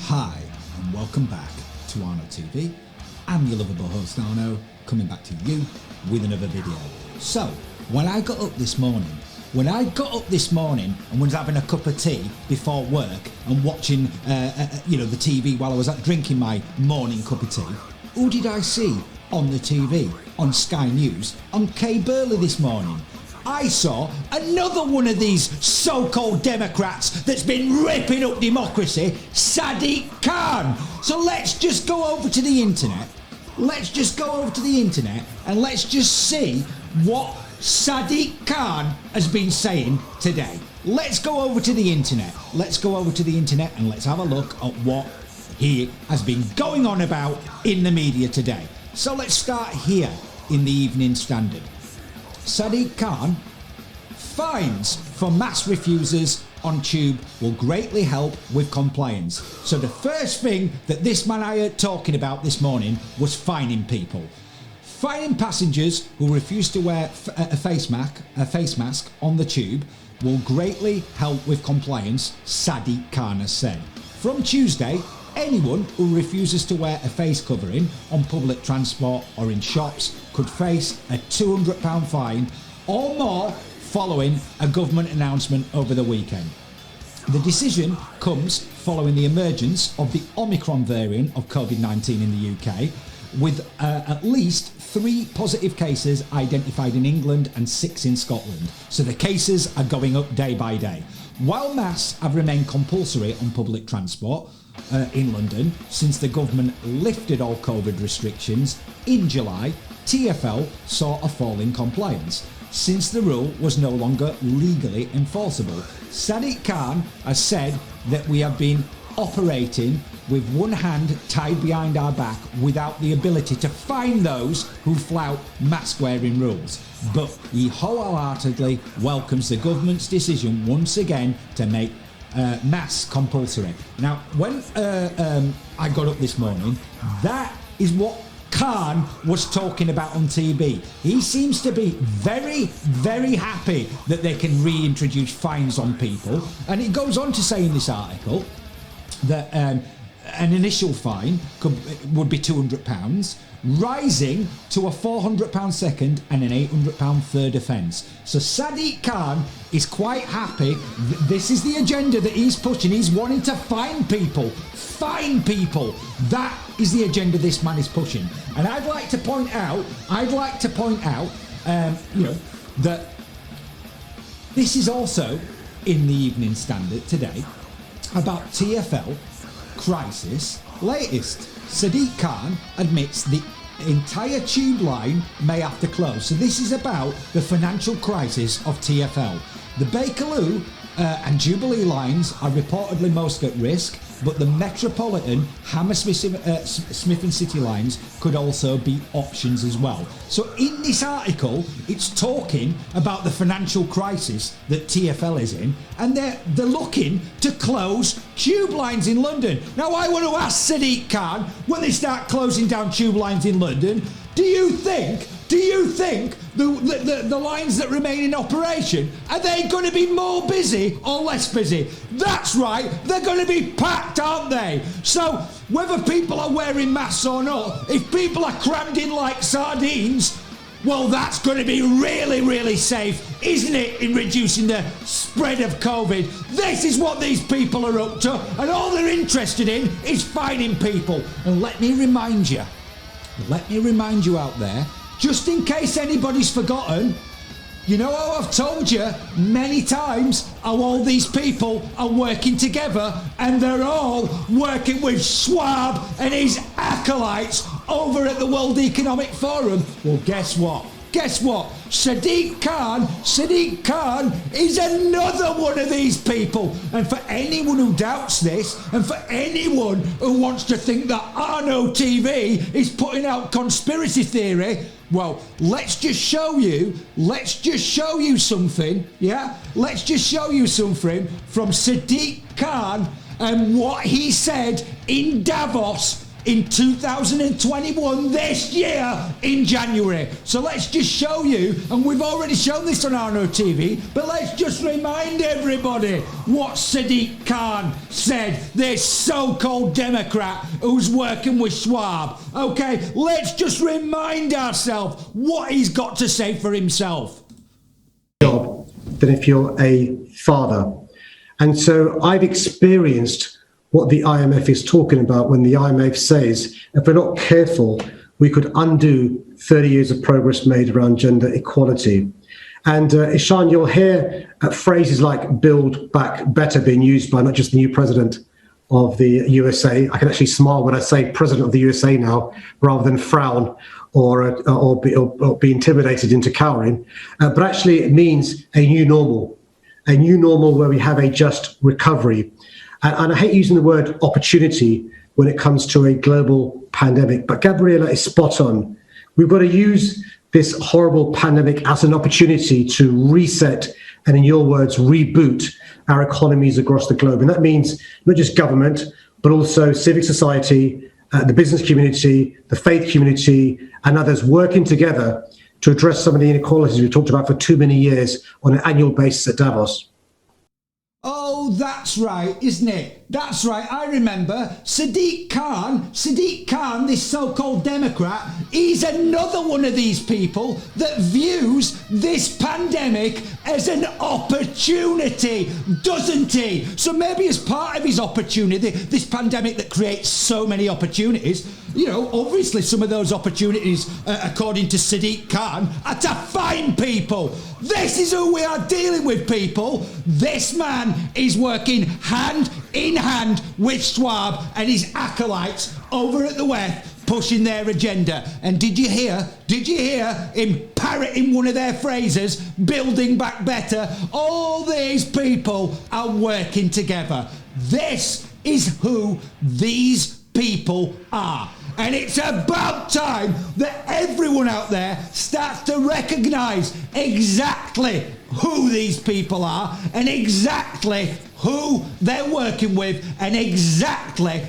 Hi, and welcome back to Arno TV. I'm your lovable host Arno, coming back to you with another video. So, when I got up this morning and was having a cup of tea before work and watching the TV while I was drinking my morning cup of tea, who did I see on the TV, on Sky News, on Kay Burley this morning? I saw another one of these so-called Democrats that's been ripping up democracy, Sadiq Khan. So let's just go over to the internet. And let's just see what Sadiq Khan has been saying today. Let's go over to the internet. And let's have a look at what he has been going on about in the media today. So let's start here in the Evening Standard. Sadiq Khan: fines for mask refusers on tube will greatly help with compliance. So the first thing that this man I heard talking about this morning was fining people. Fining passengers who refuse to wear a face mask on the tube will greatly help with compliance, Sadiq Khan has said. From Tuesday, anyone who refuses to wear a face covering on public transport or in shops could face a £200 fine or more following a government announcement over the weekend. The decision comes following the emergence of the Omicron variant of COVID-19 in the UK, with at least 3 positive cases identified in England and 6 in Scotland. So the cases are going up day by day. While masks have remained compulsory on public transport in London since the government lifted all COVID restrictions in July, TfL saw a fall in compliance since the rule was no longer legally enforceable. Sadiq Khan has said that we have been operating with one hand tied behind our back without the ability to fine those who flout mask wearing rules. But he wholeheartedly welcomes the government's decision once again to make masks compulsory. Now, when I got up this morning, that is what Khan was talking about on TV. He seems to be very, very happy that they can reintroduce fines on people. And it goes on to say in this article that an initial fine would be £200, rising to a £400 second and an £800 third offence. So Sadiq Khan is quite happy. This is the agenda that he's pushing. He's wanting to fine people. That is the agenda this man is pushing. And I'd like to point out, that this is also in the Evening Standard today about TfL crisis latest. Sadiq Khan admits the entire tube line may have to close. So this is about the financial crisis of TfL. The Bakerloo and Jubilee lines are reportedly most at risk, but the Metropolitan, Hammersmith and City lines could also be options as well. So in this article, it's talking about the financial crisis that TfL is in, and they're looking to close tube lines in London. Now, I want to ask Sadiq Khan, when they start closing down tube lines in London, do you think the lines that remain in operation, are they going to be more busy or less busy? That's right, they're going to be packed, aren't they? So whether people are wearing masks or not, if people are crammed in like sardines, well, that's going to be really, really safe, isn't it, in reducing the spread of COVID? This is what these people are up to, and all they're interested in is fining people. And let me remind you out there, just in case anybody's forgotten, you know how I've told you many times how all these people are working together, and they're all working with Schwab and his acolytes over at the World Economic Forum. Well, guess what? Sadiq Khan is another one of these people. And for anyone who doubts this, and for anyone who wants to think that Arno TV is putting out conspiracy theory, well, let's just show you something, yeah? Let's just show you something from Sadiq Khan and what he said in Davos in 2021 this year in January. So let's just show you, and we've already shown this on Arno TV, but let's just remind everybody what Sadiq Khan said, this so-called Democrat who's working with Schwab. Okay, let's just remind ourselves what he's got to say for himself. Job than if you're a father. And so I've experienced what the IMF is talking about when the IMF says, if we're not careful, we could undo 30 years of progress made around gender equality. And Ishan, you'll hear phrases like build back better being used by not just the new president of the USA. I can actually smile when I say president of the USA now, rather than frown or be intimidated into cowering. But actually it means a new normal where we have a just recovery. And I hate using the word opportunity when it comes to a global pandemic, but Gabriella is spot on. We've got to use this horrible pandemic as an opportunity to reset and, in your words, reboot our economies across the globe. And that means not just government, but also civic society, the business community, the faith community, and others working together to address some of the inequalities we've talked about for too many years on an annual basis at Davos. Oh, that's right, isn't it? That's right, I remember. Sadiq Khan, this so-called Democrat, he's another one of these people that views this pandemic as an opportunity, doesn't he? So maybe as part of his opportunity, this pandemic that creates so many opportunities, you know, obviously some of those opportunities, according to Sadiq Khan, are to find people. This is who we are dealing with, people. This man is working hand in hand with Schwab and his acolytes over at the West, pushing their agenda. And did you hear him parroting one of their phrases, building back better? All these people are working together. This is who these people are. And it's about time that everyone out there starts to recognise exactly who these people are and exactly who they're working with and exactly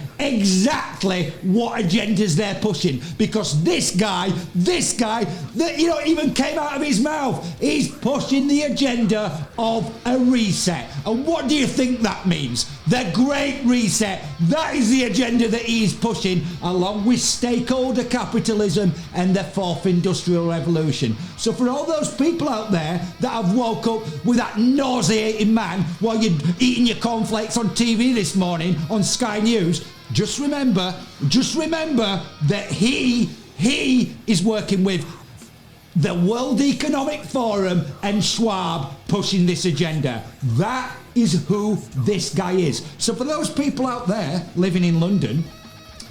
what agendas they're pushing. Because this guy that, you know, even came out of his mouth, he's pushing the agenda of a reset. And what do you think that means? The Great Reset. That is the agenda that he's pushing, along with stakeholder capitalism and the fourth industrial revolution. So for all those people out there that have woke up with that nauseating man while you're eating your cornflakes on TV this morning on Sky News, just remember that he is working with the World Economic Forum and Schwab pushing this agenda. That is who this guy is. So for those people out there living in London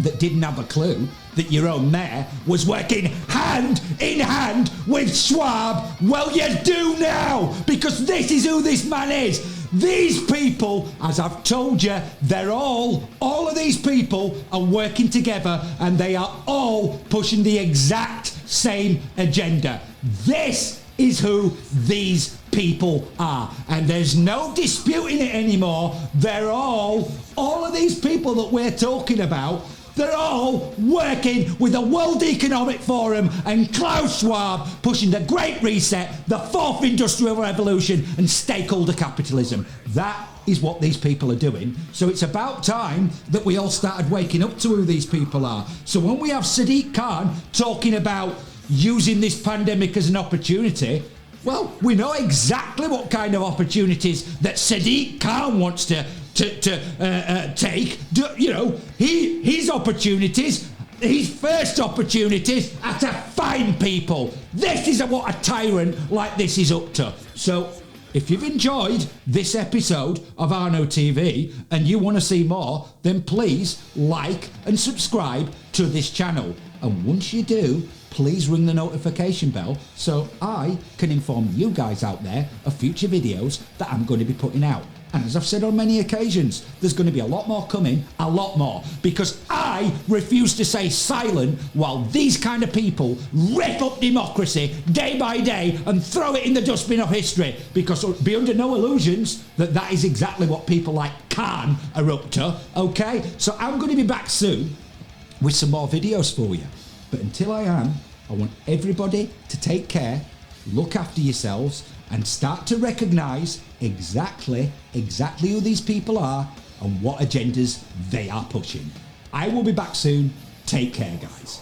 that didn't have a clue that your own mayor was working hand in hand with Schwab, well, you do now, because this is who this man is. These people, as I've told you, they're all of these people are working together and they are all pushing the exact same agenda. This is who these people are. And there's no disputing it anymore. They're all of these people that we're talking about, they're all working with the World Economic Forum and Klaus Schwab, pushing the Great Reset, the fourth industrial revolution and stakeholder capitalism. That is what these people are doing. So it's about time that we all started waking up to who these people are. So when we have Sadiq Khan talking about using this pandemic as an opportunity, well, we know exactly what kind of opportunities that Sadiq Khan wants to take. You know, his opportunities, his first opportunities are to find people. This is what a tyrant like this is up to. So if you've enjoyed this episode of Arno TV and you want to see more, then please like and subscribe to this channel. And once you do, please ring the notification bell so I can inform you guys out there of future videos that I'm going to be putting out. And as I've said on many occasions, there's going to be a lot more coming, a lot more, because I refuse to stay silent while these kind of people rip up democracy day by day and throw it in the dustbin of history, because be under no illusions that that is exactly what people like Khan are up to, okay? So I'm going to be back soon with some more videos for you. But until I am, I want everybody to take care, look after yourselves, and start to recognise exactly who these people are and what agendas they are pushing. I will be back soon. Take care, guys.